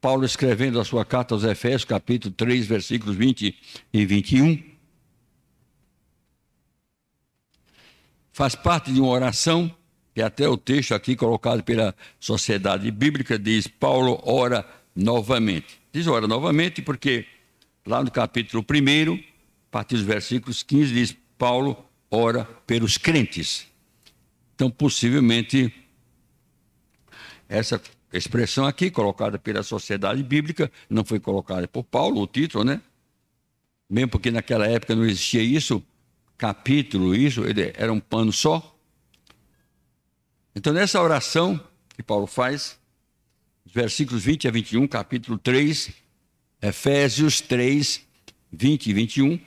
Paulo escrevendo a sua carta aos Efésios, capítulo 3, versículos 20 e 21. Faz parte de uma oração, e até o texto aqui colocado pela Sociedade Bíblica diz: Paulo ora novamente. Diz ora novamente porque lá no capítulo 1, a partir dos versículos 15, diz: Paulo ora pelos crentes. Então, possivelmente, essa expressão aqui, colocada pela Sociedade Bíblica, não foi colocada por Paulo, o título, né? Mesmo porque naquela época não existia isso, capítulo, isso, ele era um pano só. Então, nessa oração que Paulo faz, versículos 20 a 21, capítulo 3, Efésios 3, 20 e 21,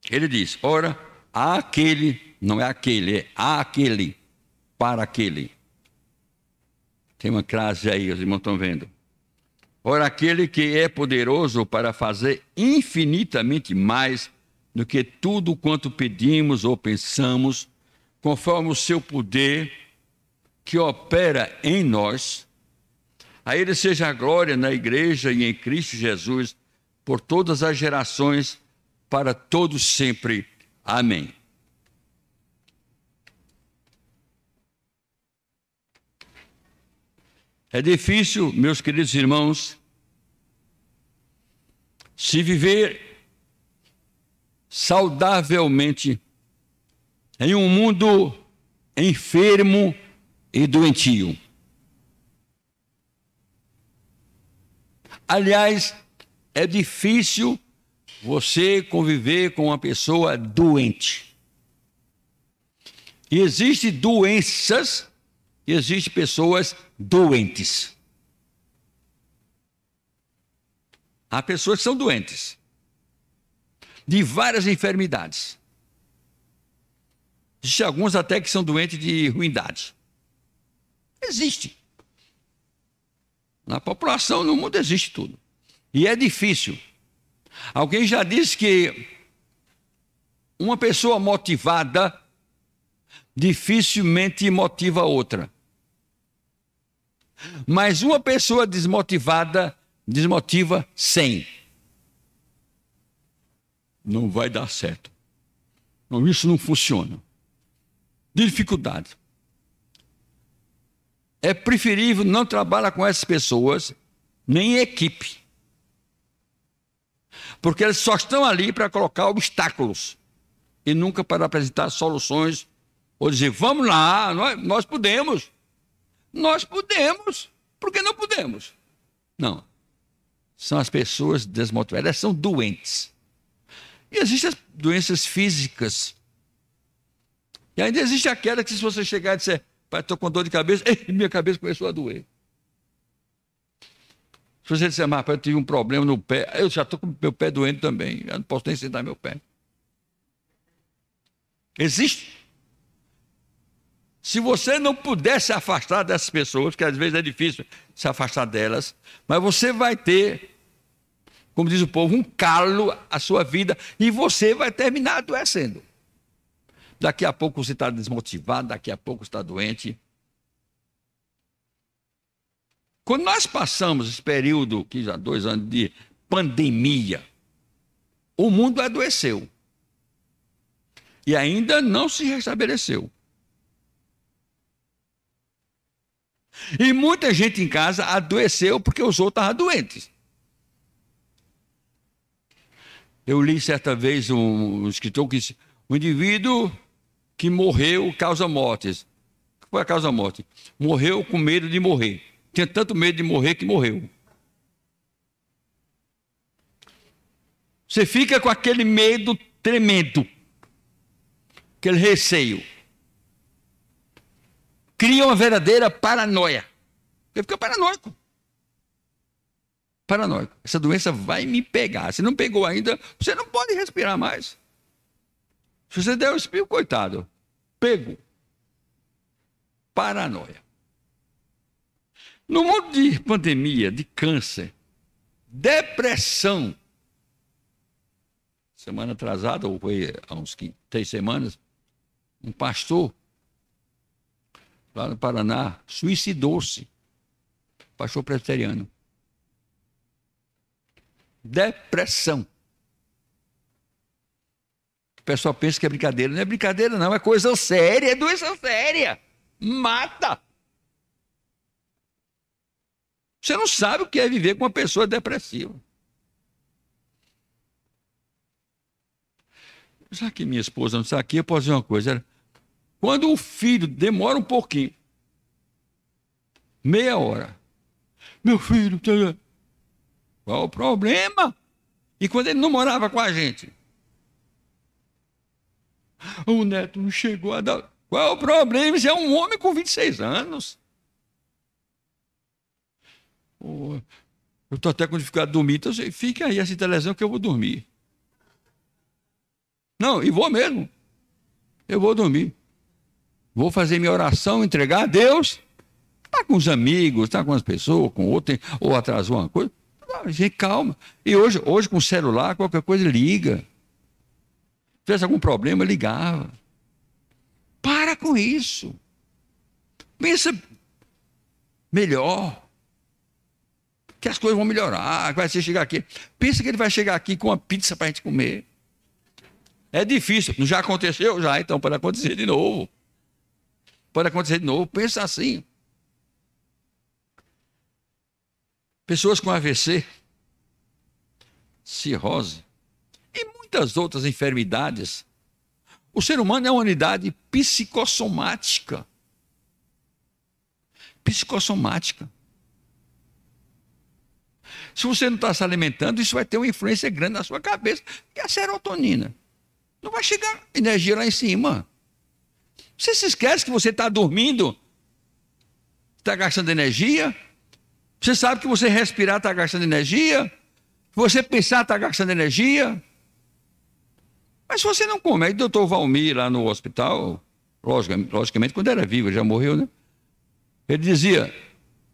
ele diz: ora, há aquele, não é aquele, é aquele, para aquele. Tem uma crase aí, os irmãos estão vendo. Ora, aquele que é poderoso para fazer infinitamente mais do que tudo quanto pedimos ou pensamos, conforme o seu poder que opera em nós. A ele seja a glória na igreja e em Cristo Jesus, por todas as gerações, para todos sempre. Amém. É difícil, meus queridos irmãos, se viver saudavelmente em um mundo enfermo e doentio. Aliás, é difícil você conviver com uma pessoa doente. E existem doenças, e existem pessoas doentes. Há pessoas que são doentes de várias enfermidades. Existem alguns até que são doentes de ruindade. Existe. Na população, no mundo, existe tudo. E é difícil. Alguém já disse que uma pessoa motivada dificilmente motiva outra. Mas uma pessoa desmotivada desmotiva 100. Não vai dar certo. Não, isso não funciona. Dificuldade. É preferível não trabalhar com essas pessoas, nem em equipe. Porque eles só estão ali para colocar obstáculos e nunca para apresentar soluções ou dizer: vamos lá, nós podemos. Nós podemos. Por que não podemos? Não. São as pessoas desmotivadas. Elas são doentes. E existem as doenças físicas. E ainda existe aquela que, se você chegar e disser: pai, estou com dor de cabeça, minha cabeça começou a doer. Se você disser: mas pai, eu tive um problema no pé, eu já estou com meu pé doendo também, eu não posso nem sentar meu pé. Existe. Se você não puder se afastar dessas pessoas, que às vezes é difícil se afastar delas, mas você vai ter, como diz o povo, um calo à sua vida e você vai terminar adoecendo. Daqui a pouco você está desmotivado, daqui a pouco você está doente. Quando nós passamos esse período, que já 2 anos de pandemia, o mundo adoeceu. E ainda não se restabeleceu. E muita gente em casa adoeceu porque os outros estavam doentes. Eu li certa vez um escritor que disse: um indivíduo que morreu causa mortes. O que foi a causa morte? Morreu com medo de morrer. Tinha tanto medo de morrer que morreu. Você fica com aquele medo tremendo, aquele receio. Cria uma verdadeira paranoia. Você fica paranoico. Paranoico. Essa doença vai me pegar. Se não pegou ainda, você não pode respirar mais. Se você der o espirro, coitado, pego. Paranoia. No mundo de pandemia, de câncer, depressão, semana atrasada, ou foi há uns 3 semanas, um pastor lá no Paraná suicidou-se. pastor presbiteriano. Depressão. O pessoal pensa que é brincadeira. Não é brincadeira, não. É coisa séria, é doença séria. Mata. Você não sabe o que é viver com uma pessoa depressiva. Já que minha esposa não está aqui, eu posso dizer uma coisa. Quando o filho demora um pouquinho, meia hora, meu filho, qual o problema? E quando ele não morava com a gente, o neto não chegou a dar. Qual é o problema? Você é um homem com 26 anos. Eu estou até com dificuldade de dormir, então fica aí essa televisão que eu vou dormir. Não, e vou mesmo. Eu vou dormir. Vou fazer minha oração, entregar a Deus. Está com os amigos, está com as pessoas, com outro, ou atrasou uma coisa. Gente, calma. E hoje com o celular, qualquer coisa, liga. Se tivesse algum problema, ligava. Para com isso. Pensa melhor. Que as coisas vão melhorar, que vai ser chegar aqui. Pensa que ele vai chegar aqui com uma pizza para a gente comer. É difícil. Não já aconteceu? Já, então pode acontecer de novo. Pode acontecer de novo. Pensa assim. Pessoas com AVC, cirrose e muitas outras enfermidades. O ser humano é uma unidade psicossomática. Psicossomática. Se você não está se alimentando, isso vai ter uma influência grande na sua cabeça. E a serotonina? Não vai chegar energia lá em cima. Você se esquece que você está dormindo, está gastando energia. Você sabe que você respirar está gastando energia. Você pensar está gastando energia. Mas se você não come, aí o doutor Valmir lá no hospital, logicamente quando era vivo, ele já morreu, né? Ele dizia,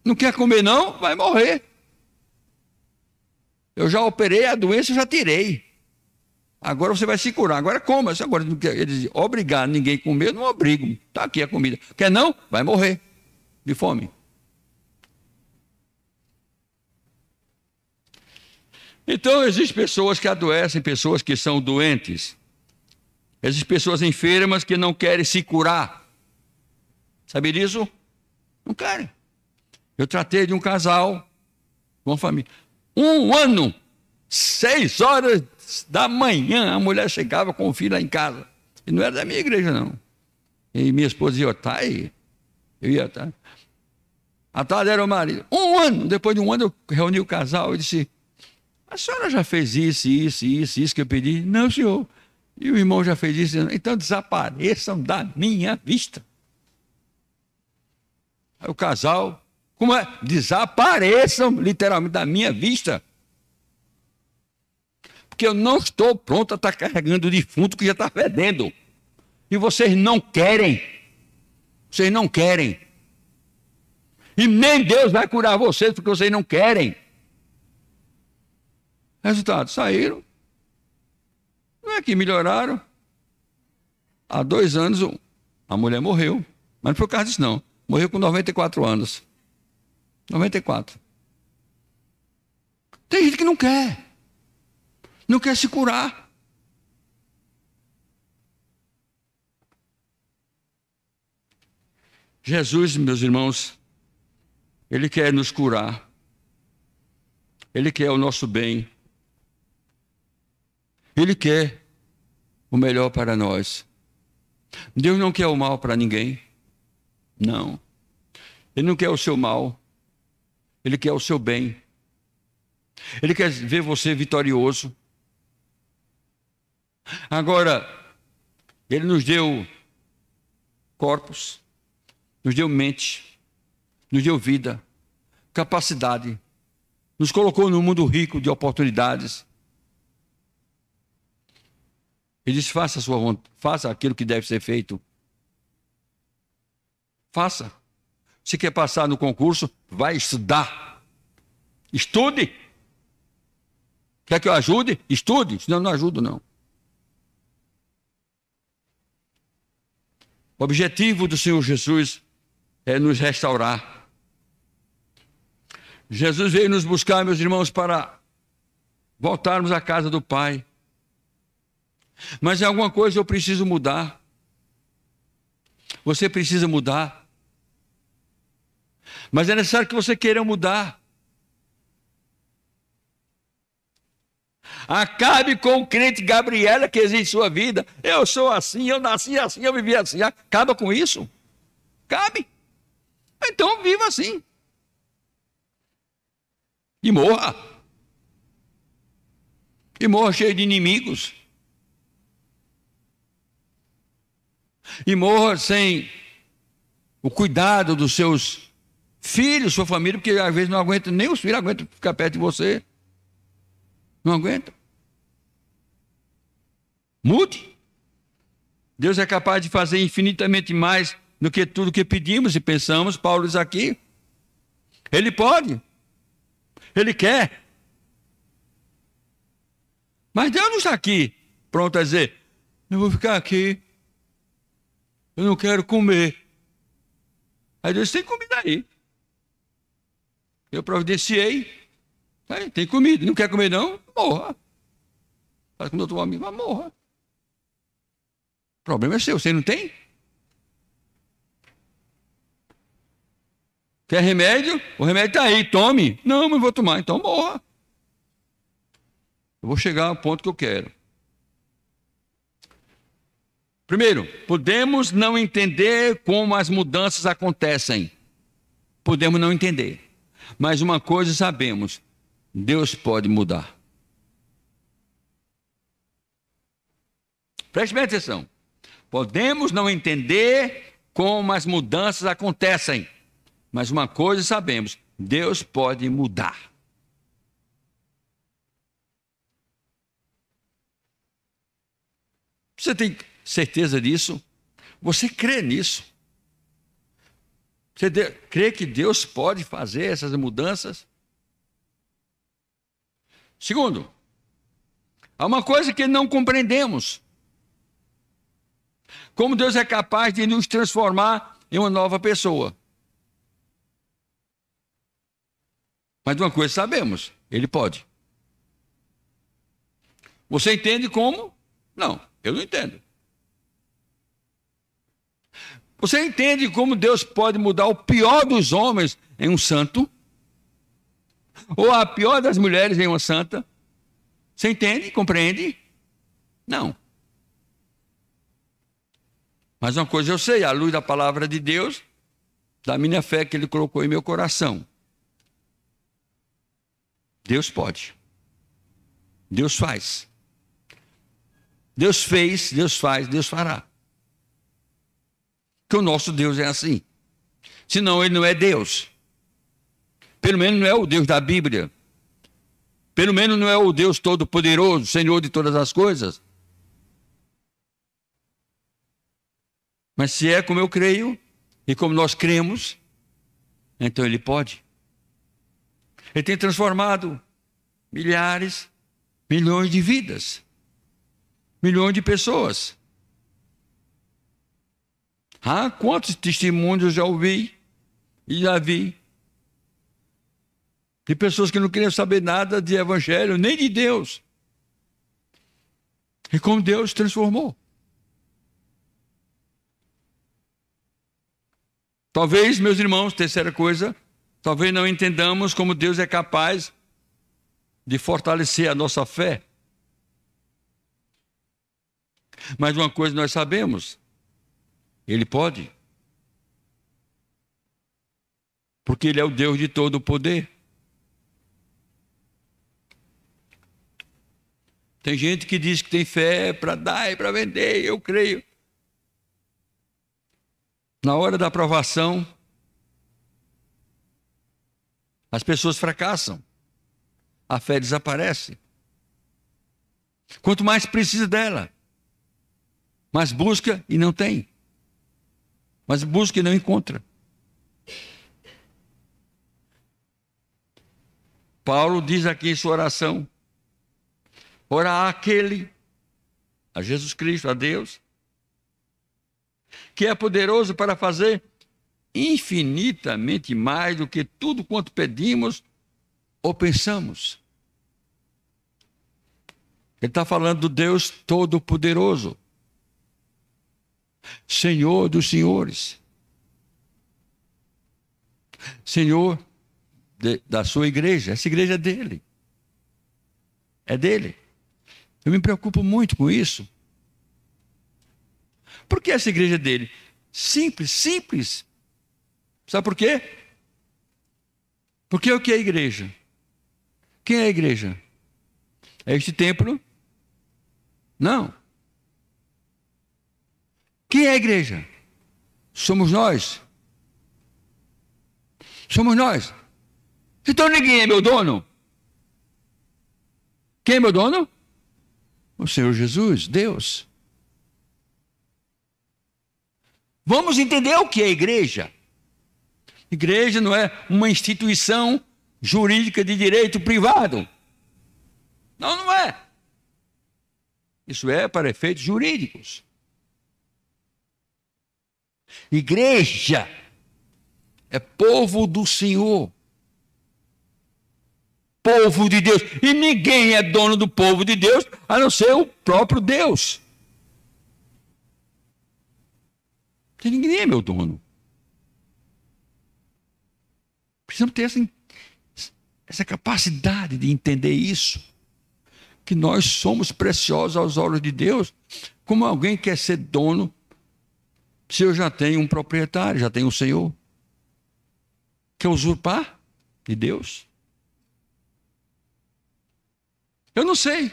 não quer comer não, vai morrer. Eu já operei a doença, já tirei. Agora você vai se curar. Agora coma. Agora, ele dizia, obrigar ninguém a comer, eu não obrigo. Está aqui a comida. Quer não? Vai morrer de fome. Então, existem pessoas que adoecem, pessoas que são doentes. Existem pessoas enfermas que não querem se curar. Sabe disso? Não querem. Eu tratei de um casal, uma família. 1 ano, 6 horas da manhã, a mulher chegava com o filho lá em casa. E não era da minha igreja, não. E minha esposa dizia, tá aí. Eu ia, tá. A tarde era o marido. 1 ano, depois de 1 ano, eu reuni o casal e disse, a senhora já fez isso que eu pedi? Não, senhor. E o irmão já fez isso. Então desapareçam da minha vista. Aí o casal, como é? Desapareçam literalmente da minha vista. Porque eu não estou pronto a estar carregando o defunto que já está fedendo. E vocês não querem. Vocês não querem. E nem Deus vai curar vocês porque vocês não querem. Resultado, saíram. Não é que melhoraram. Há 2 anos a mulher morreu. Mas não foi por causa disso, não. Morreu com 94 anos. 94. Tem gente que não quer. Não quer se curar. Jesus, meus irmãos, Ele quer nos curar. Ele quer o nosso bem. Ele quer o melhor para nós. Deus não quer o mal para ninguém. Não. Ele não quer o seu mal. Ele quer o seu bem. Ele quer ver você vitorioso. Agora, Ele nos deu corpos, nos deu mente, nos deu vida, capacidade, nos colocou num mundo rico de oportunidades. Ele diz, faça a sua vontade, faça aquilo que deve ser feito. Faça. Se quer passar no concurso, vai estudar. Estude. Quer que eu ajude? Estude. Senão eu não ajudo, não. O objetivo do Senhor Jesus é nos restaurar. Jesus veio nos buscar, meus irmãos, para voltarmos à casa do Pai. Mas em alguma coisa eu preciso mudar. Você precisa mudar. Mas é necessário que você queira mudar. Acabe com o crente Gabriela que existe em sua vida. Eu sou assim, eu nasci assim, eu vivi assim. Acaba com isso. Cabe. Então viva assim. E morra. E morra cheio de inimigos. E morra sem o cuidado dos seus filhos, sua família, porque às vezes não aguenta, nem os filhos aguentam ficar perto de você. Não aguenta. Mude. Deus é capaz de fazer infinitamente mais do que tudo que pedimos e pensamos. Paulo diz aqui. Ele pode. Ele quer. Mas Deus não está aqui pronto a dizer, eu vou ficar aqui. Eu não quero comer. Aí Deus tem comida aí. Eu providenciei. Aí, tem comida. Não quer comer não? Morra. Faz com o outro amigo, mas morra. O problema é seu. Você não tem? Quer remédio? O remédio está aí. Tome. Não, mas vou tomar. Então morra. Eu vou chegar ao ponto que eu quero. Primeiro, podemos não entender como as mudanças acontecem. Podemos não entender. Mas uma coisa sabemos. Deus pode mudar. Preste bem atenção. Podemos não entender como as mudanças acontecem. Mas uma coisa sabemos. Deus pode mudar. Você tem certeza disso? Você crê nisso? Você crê que Deus pode fazer essas mudanças? Segundo, há uma coisa que não compreendemos. Como Deus é capaz de nos transformar em uma nova pessoa. Mas de uma coisa sabemos, Ele pode. Você entende como? Não, eu não entendo. Você entende como Deus pode mudar o pior dos homens em um santo? Ou a pior das mulheres em uma santa? Você entende? Compreende? Não. Mas uma coisa eu sei, à luz da palavra de Deus, da minha fé que Ele colocou em meu coração. Deus pode. Deus faz. Deus fez, Deus faz, Deus fará. Que o nosso Deus é assim. Senão Ele não é Deus. Pelo menos não é o Deus da Bíblia. Pelo menos não é o Deus Todo-Poderoso, Senhor de todas as coisas. Mas se é como eu creio, e como nós cremos, então Ele pode. Ele tem transformado milhares, milhões de vidas. Milhões de pessoas. Ah, quantos testemunhos eu já ouvi e já vi de pessoas que não queriam saber nada de evangelho, nem de Deus. E como Deus transformou. Talvez, meus irmãos, terceira coisa, talvez não entendamos como Deus é capaz de fortalecer a nossa fé. Mas uma coisa nós sabemos, Ele pode. Porque Ele é o Deus de todo o poder. Tem gente que diz que tem fé para dar e para vender, eu creio. Na hora da aprovação, as pessoas fracassam. A fé desaparece. Quanto mais precisa dela, mas busca e não tem. Mas busca e não encontra. Paulo diz aqui em sua oração, ora àquele, a Jesus Cristo, a Deus, que é poderoso para fazer infinitamente mais do que tudo quanto pedimos ou pensamos. Ele está falando do Deus Todo-Poderoso, Senhor dos senhores, Senhor da sua igreja. Essa igreja é dele. É dele. Eu me preocupo muito com isso. Por que essa igreja é dele? Simples, simples. Sabe por quê? Porque o que é a igreja? Quem é a igreja? É este templo? Não. Quem é a igreja? Somos nós. Somos nós. Então ninguém é meu dono. Quem é meu dono? O Senhor Jesus, Deus. Vamos entender o que é igreja. Igreja não é uma instituição jurídica de direito privado. Não, não é. Isso é para efeitos jurídicos. Igreja é povo do Senhor. Povo de Deus. E ninguém é dono do povo de Deus, a não ser o próprio Deus. Porque ninguém é meu dono. Precisamos ter essa capacidade de entender isso. Que nós somos preciosos aos olhos de Deus. Como alguém quer ser dono, se eu já tenho um proprietário, já tenho um Senhor? Quer usurpar de Deus? Eu não sei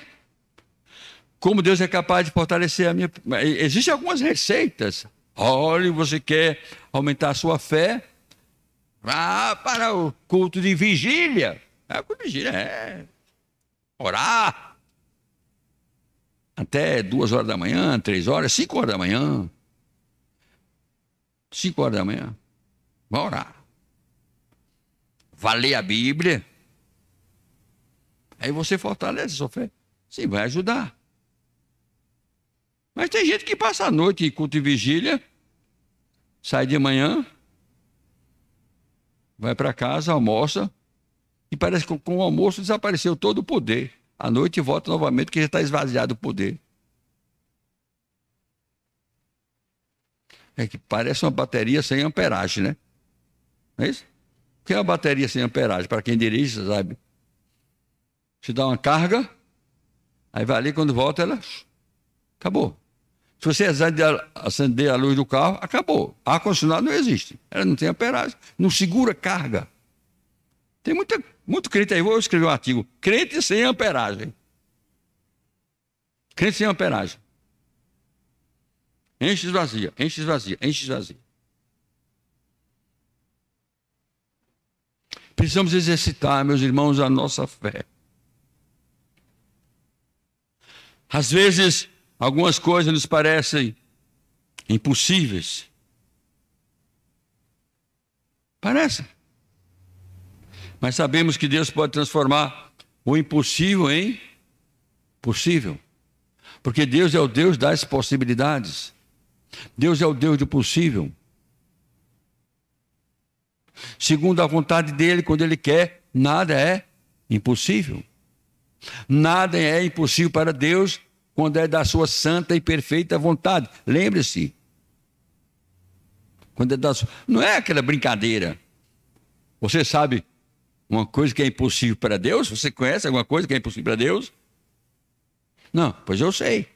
como Deus é capaz de fortalecer a minha... Existem algumas receitas. Olha, você quer aumentar a sua fé? Vá para o culto de vigília. O culto de vigília é orar. Até 2 horas da manhã, 3 horas, 5 horas da manhã. 5 horas da manhã. Vai orar. Vai ler a Bíblia. Aí você fortalece a sua fé. Sim, vai ajudar. Mas tem gente que passa a noite em culto e vigília, sai de manhã, vai para casa, almoça, e parece que com o almoço desapareceu todo o poder. À noite volta novamente, porque já está esvaziado o poder. É que parece uma bateria sem amperagem, né? Não é isso? O que é uma bateria sem amperagem? Para quem dirige, sabe? Você dá uma carga, aí vai ali, quando volta, ela... Acabou. Se você acender a luz do carro, acabou. Ar-condicionado não existe. Ela não tem amperagem. Não segura carga. Tem muito crente aí. Vou escrever um artigo. Crente sem amperagem. Crente sem amperagem. Enche, esvazia, enche, esvazia, enche, esvazia. Precisamos exercitar, meus irmãos, a nossa fé. Às vezes, algumas coisas nos parecem impossíveis. Parece. Mas sabemos que Deus pode transformar o impossível em possível. Porque Deus é o Deus das possibilidades. Deus é o Deus do possível. Segundo a vontade dele, quando ele quer, nada é impossível. Nada é impossível para Deus quando é da sua santa e perfeita vontade. Lembre-se. Quando é da sua... Não é aquela brincadeira. Você sabe uma coisa que é impossível para Deus? Você conhece alguma coisa que é impossível para Deus? Não, pois eu sei.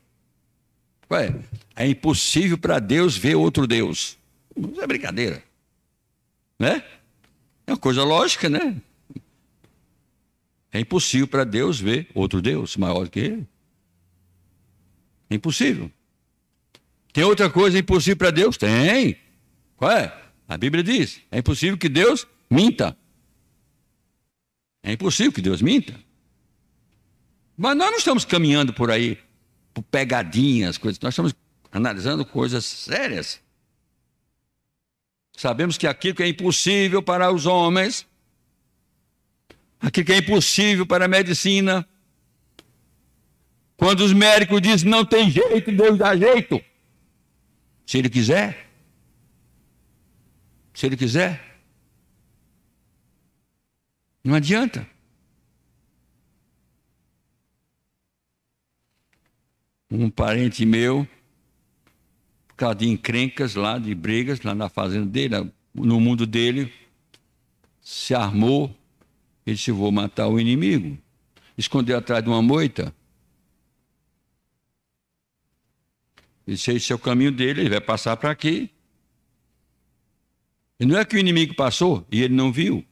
Ué, é impossível para Deus ver outro Deus. Não é brincadeira. Né? É uma coisa lógica, né? É impossível para Deus ver outro Deus maior do que ele. É impossível. Tem outra coisa impossível para Deus? Tem. Qual é? A Bíblia diz, é impossível que Deus minta. É impossível que Deus minta. Mas nós não estamos caminhando por aí, por pegadinhas, coisas. Nós estamos analisando coisas sérias. Sabemos que aquilo que é impossível para os homens, aquilo que é impossível para a medicina, quando os médicos dizem não tem jeito, Deus dá jeito. Se ele quiser. Se ele quiser. Não adianta. um parente meu, por causa de encrencas lá, de brigas, lá na fazenda dele, no mundo dele, se armou e disse: vou matar o inimigo. Escondeu atrás de uma moita. Esse é o caminho dele, ele vai passar para aqui. E não é que o inimigo passou e ele não viu.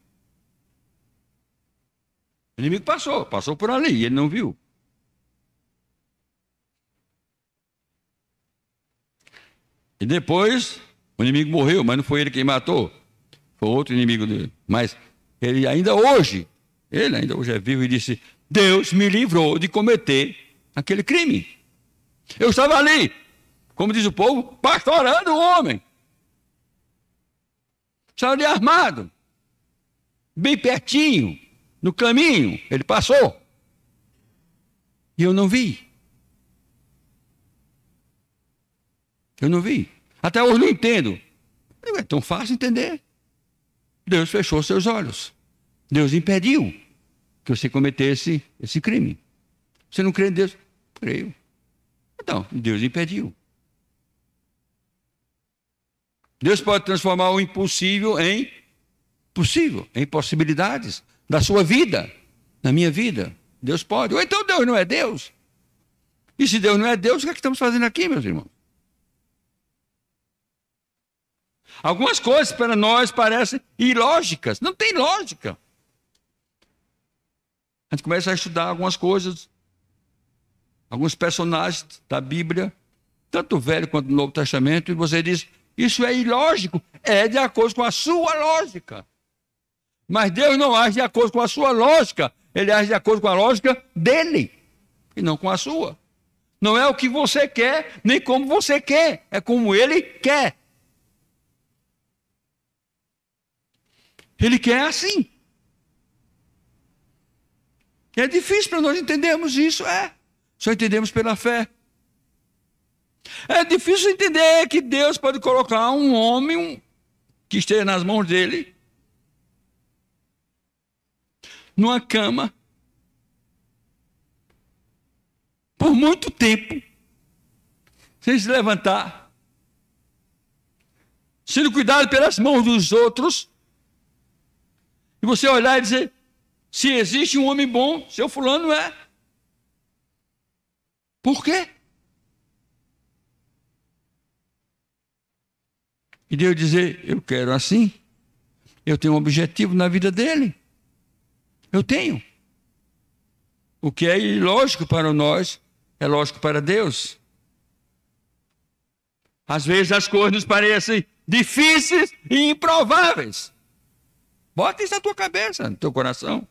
O inimigo passou por ali e ele não viu. E depois o inimigo morreu, mas não foi ele quem matou. Foi outro inimigo dele. Mas ele ainda hoje é vivo e disse: Deus me livrou de cometer aquele crime. Eu estava ali, como diz o povo, pastorando o homem. Estava ali armado, bem pertinho, no caminho. Ele passou. E eu não vi. Eu não vi. Até hoje não entendo. É tão fácil entender. Deus fechou seus olhos. Deus impediu que você cometesse esse crime. Você não crê em Deus? Creio. Então, Deus impediu. Deus pode transformar o impossível em possível, em possibilidades da sua vida, na minha vida. Deus pode. Ou então Deus não é Deus. E se Deus não é Deus, o que é que estamos fazendo aqui, meus irmãos? Algumas coisas para nós parecem ilógicas. Não tem lógica. A gente começa a estudar algumas coisas, alguns personagens da Bíblia, tanto o Velho quanto o Novo Testamento, e você diz: isso é ilógico. É de acordo com a sua lógica. Mas Deus não age de acordo com a sua lógica. Ele age de acordo com a lógica dele, e não com a sua. Não é o que você quer, nem como você quer. É como ele quer. Ele quer assim. É difícil para nós entendermos isso, só entendemos pela fé. É difícil entender que Deus pode colocar um homem que esteja nas mãos dele numa cama por muito tempo, sem se levantar, sendo cuidado pelas mãos dos outros, e você olhar e dizer: se existe um homem bom, seu fulano é. Por quê? E Deus dizer: eu quero assim. Eu tenho um objetivo na vida dele. Eu tenho. O que é ilógico para nós, é lógico para Deus. Às vezes as coisas nos parecem difíceis e improváveis. Bota isso na tua cabeça, no teu coração.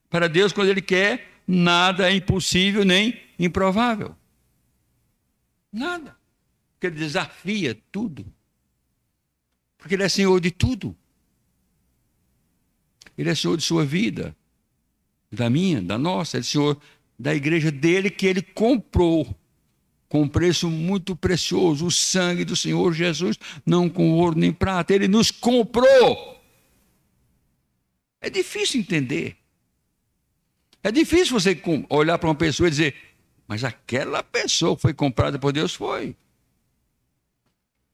Para Deus, quando Ele quer, nada é impossível nem improvável. Nada. Porque Ele desafia tudo. Porque Ele é Senhor de tudo. Ele é Senhor de sua vida, da minha, da nossa. Ele é Senhor da igreja dele, que Ele comprou com um preço muito precioso, o sangue do Senhor Jesus, não com ouro nem prata. Ele nos comprou. É difícil entender. É difícil você olhar para uma pessoa e dizer: mas aquela pessoa que foi comprada por Deus foi.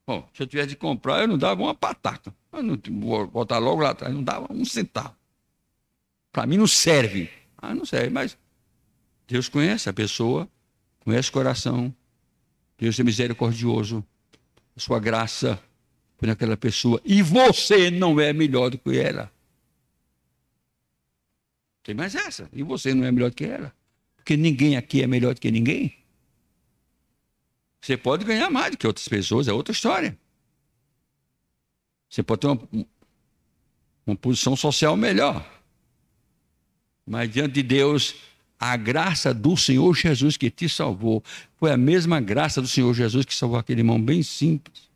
Bom, se eu tivesse de comprar, eu não dava uma pataca. Eu não vou botar logo lá atrás, não dava um centavo. Para mim não serve. Não serve, mas Deus conhece a pessoa, conhece o coração. Deus é misericordioso. A sua graça foi naquela pessoa. E você não é melhor do que ela. Tem mais essa. E você não é melhor do que ela. Porque ninguém aqui é melhor do que ninguém. Você pode ganhar mais do que outras pessoas, é outra história. Você pode ter uma posição social melhor. Mas diante de Deus, a graça do Senhor Jesus que te salvou foi a mesma graça do Senhor Jesus que salvou aquele irmão bem simples.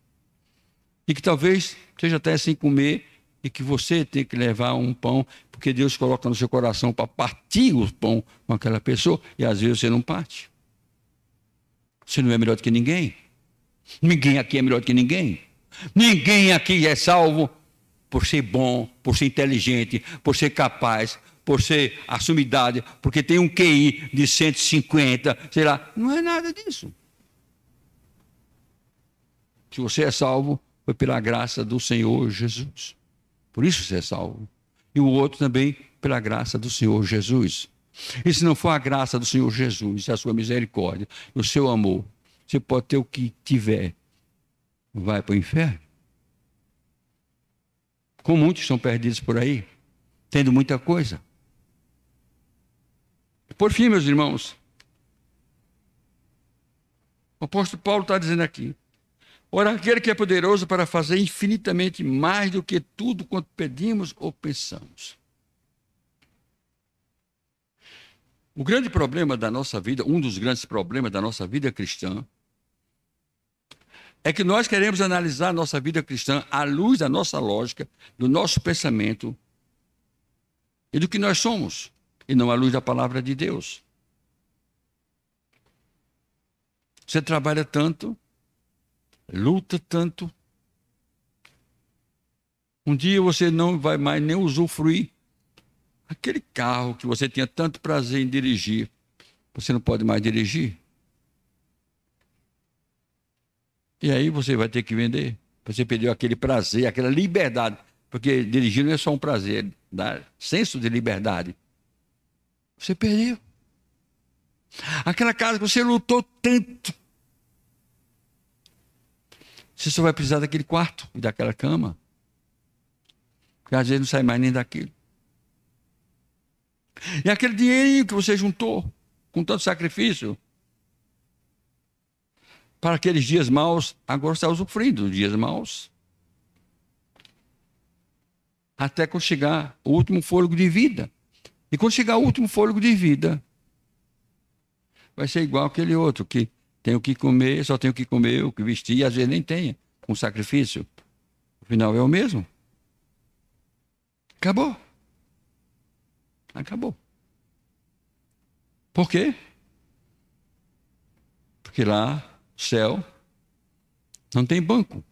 E que talvez seja até sem comer e que você tem que levar um pão, porque Deus coloca no seu coração para partir o pão com aquela pessoa e às vezes você não parte. Você não é melhor do que ninguém. Ninguém aqui é melhor do que ninguém. Ninguém aqui é salvo por ser bom, por ser inteligente, por ser capaz, por ser a sua idade, porque tem um QI de 150, sei lá. Não é nada disso. Se você é salvo, foi pela graça do Senhor Jesus. Por isso você é salvo. E o outro também pela graça do Senhor Jesus. E se não for a graça do Senhor Jesus, a sua misericórdia, o seu amor, você pode ter o que tiver, vai para o inferno. Como muitos estão perdidos por aí, tendo muita coisa. Por fim, meus irmãos, o apóstolo Paulo está dizendo aqui: ora, aquele que é poderoso para fazer infinitamente mais do que tudo quanto pedimos ou pensamos. O grande problema da nossa vida, um dos grandes problemas da nossa vida cristã, é que nós queremos analisar a nossa vida cristã à luz da nossa lógica, do nosso pensamento e do que nós somos, e não à luz da palavra de Deus. Você trabalha tanto, luta tanto, um dia você não vai mais nem usufruir aquele carro que você tinha tanto prazer em dirigir, você não pode mais dirigir. E aí você vai ter que vender. Você perdeu aquele prazer, aquela liberdade. Porque dirigir não é só um prazer, dá senso de liberdade. Você perdeu. Aquela casa que você lutou tanto. Você só vai precisar daquele quarto e daquela cama. Porque às vezes não sai mais nem daquilo. E aquele dinheirinho que você juntou com tanto sacrifício para aqueles dias maus, agora está usufruindo dos dias maus. Até quando chegar o último fôlego de vida. E quando chegar o último fôlego de vida, vai ser igual aquele outro, que tem o que comer, só tem o que comer, o que vestir, e às vezes nem tenha, com sacrifício. O final é o mesmo. Acabou. Acabou. Por quê? Porque lá, céu, não tem banco,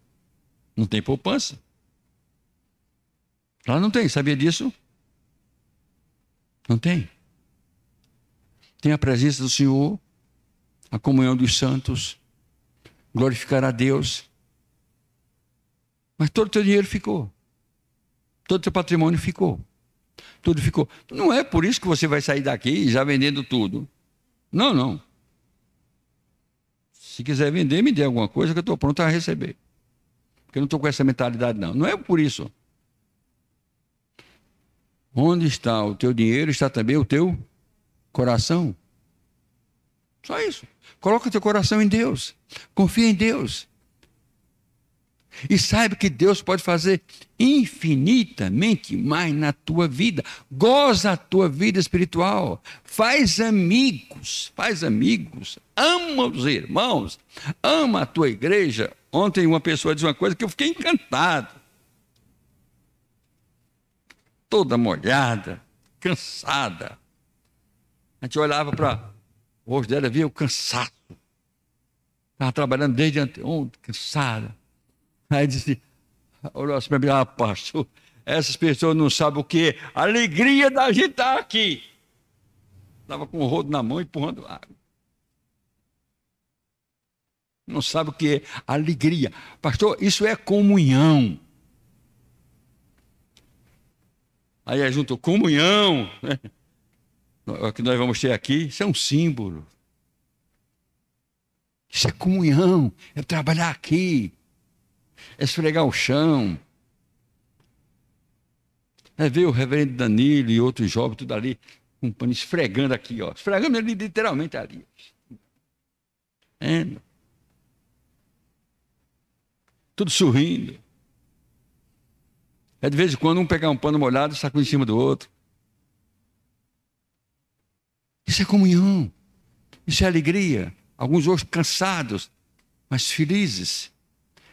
não tem poupança. Lá não tem, sabia disso? Não tem. Tem a presença do Senhor, a comunhão dos santos, glorificar a Deus. Mas todo o teu dinheiro ficou. Todo o teu patrimônio ficou. Tudo ficou. Não é por isso que você vai sair daqui já vendendo tudo. Não, não. Se quiser vender, me dê alguma coisa que eu estou pronto a receber. Porque eu não estou com essa mentalidade, não. Não é por isso. Onde está o teu dinheiro, está também o teu coração. Só isso. Coloca o teu coração em Deus. Confia em Deus. E saiba que Deus pode fazer infinitamente mais na tua vida. Goza a tua vida espiritual. Faz amigos. Ama os irmãos. Ama a tua igreja. Ontem uma pessoa disse uma coisa que eu fiquei encantado. Toda molhada, cansada. A gente olhava para o rosto dela e via o cansaço. Estava trabalhando desde ontem, cansada. Aí disse, olhou assim para mim: ah, pastor, essas pessoas não sabem o que é a alegria da gente estar aqui. Estava com o rodo na mão, empurrando água. Não sabe o que é alegria. Pastor, isso é comunhão. Aí é junto, comunhão, né? O que nós vamos ter aqui, isso é um símbolo. Isso é comunhão, é trabalhar aqui. É esfregar o chão. É ver o reverendo Danilo e outros jovens, tudo ali, com um pano esfregando aqui, ó. Esfregando ali, literalmente ali. É. Tudo sorrindo. É de vez em quando um pegar um pano molhado e sacar em cima do outro. Isso é comunhão. Isso é alegria. Alguns hoje cansados, mas felizes.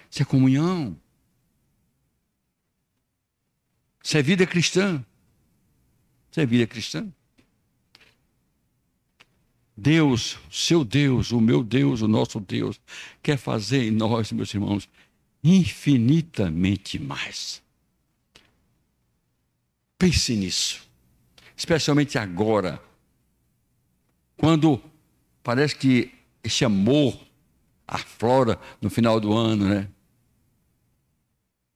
Isso é comunhão. Isso é vida cristã. Isso é vida cristã. Deus, seu Deus, o meu Deus, o nosso Deus, quer fazer em nós, meus irmãos, infinitamente mais. Pense nisso. especialmente agora, quando parece que esse amor aflora no final do ano, né?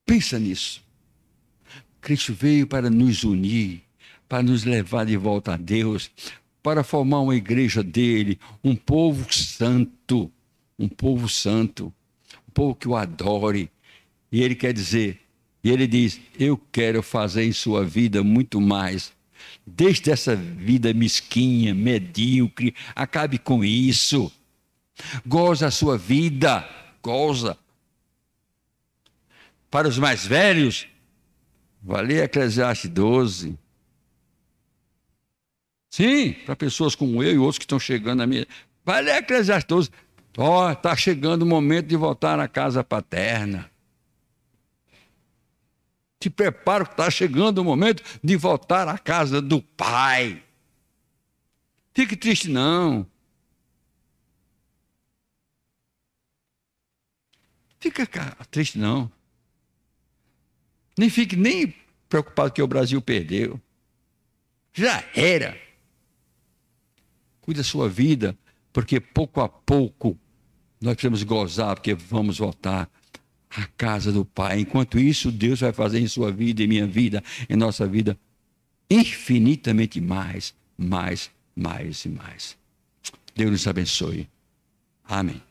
Pensa nisso. Cristo veio para nos unir, para nos levar de volta a Deus, para formar uma igreja dele, um povo santo, um povo santo, um povo que o adore. E ele quer dizer, e ele diz, eu quero fazer em sua vida muito mais. Deixe essa vida mesquinha, medíocre, acabe com isso. Goza a sua vida, goza. Para os mais velhos, vai ler Eclesiastes 12. Sim, para pessoas como eu e outros que estão chegando a mim, vai ler Eclesiastes 12. Está chegando o momento de voltar à casa paterna. Te preparo que está chegando o momento de voltar à casa do Pai. Fique triste não. Fica triste não. Nem fique nem preocupado que o Brasil perdeu. Já era. Cuide da sua vida, porque pouco a pouco nós precisamos gozar, porque vamos voltar à casa do Pai. Enquanto isso, Deus vai fazer em sua vida, em minha vida, em nossa vida, infinitamente mais, mais, mais e mais. Deus nos abençoe. Amém.